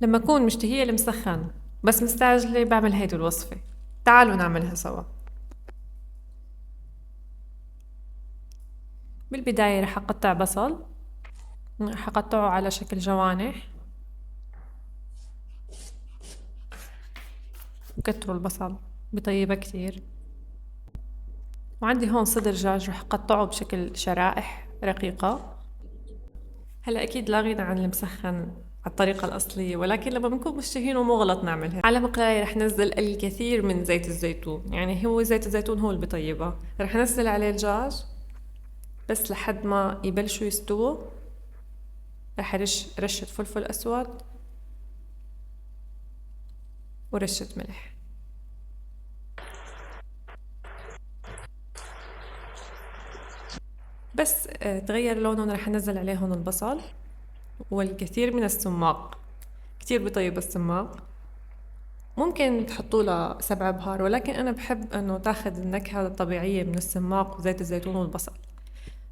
لما أكون مشتهية المسخن بس مستعجلة بعمل هيدي الوصفة. تعالوا نعملها سوا. بالبداية رح أقطع بصل، رح أقطعه على شكل جوانح، وكتروا البصل بطيبة كتير. وعندي هون صدر دجاج رح أقطعه بشكل شرائح رقيقة. هلا أكيد لا غنى عن المسخن على الطريقة الأصلية، ولكن لما بنكون مشتهينه مو غلط نعملها. على مقلاية رح نزل الكثير من زيت الزيتون، يعني هو زيت الزيتون هو اللي بطيبها. رح نزل عليه الدجاج بس لحد ما يبلشوا يستووا. رح أرش رشة فلفل أسود ورشة ملح. بس تغير لونهم رح أنزل عليهم البصل والكثير من السماق. كتير بطيب السماق. ممكن تحطوا له 7 بهار، ولكن أنا بحب إنه تاخد النكهة الطبيعية من السماق وزيت الزيتون والبصل.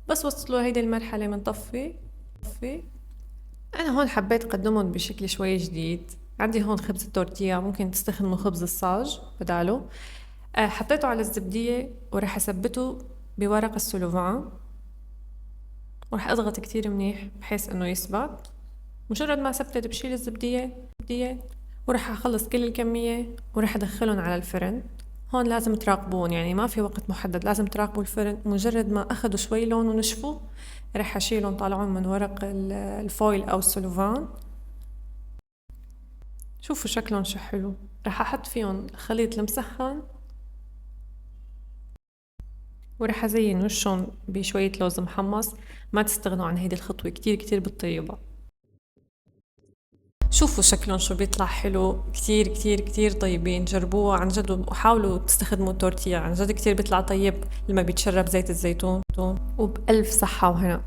بس وصلوا هيدي المرحلة بنطفي. أنا هون حبيت أقدمهم بشكل شوي جديد. عندي هون خبز التورتيا، ممكن تستخدموا خبز الصاج بداله. حطيته على الزبدية ورح أثبته بورق السلوفان، ورح أضغط كتير منيح بحيث إنه يثبت. مجرد ما ثبتت بشيل الزبدية ورح أخلص كل الكمية ورح أدخلهم على الفرن. هون لازم تراقبون، يعني ما في وقت محدد، لازم تراقبوا الفرن. مجرد ما أخدوا شوي لون ونشفوا رح أشيلهم طالعون من ورق الفويل أو السلوفان. شوفوا شكلهم شو حلو. رح أحط فيهم خليط المسخن ورح أزين وشهم بشوية لوز محمص. ما تستغنوا عن هيدي الخطوة، كتير كتير بالطيبة. شوفوا شكلهم شو بيطلع حلو. كتير كتير كتير طيبين، جربوها عن جد وحاولوا تستخدموا التورتيا، عن جد كتير بيطلع طيب لما بيتشرب زيت الزيتون. وبألف صحة وهنا.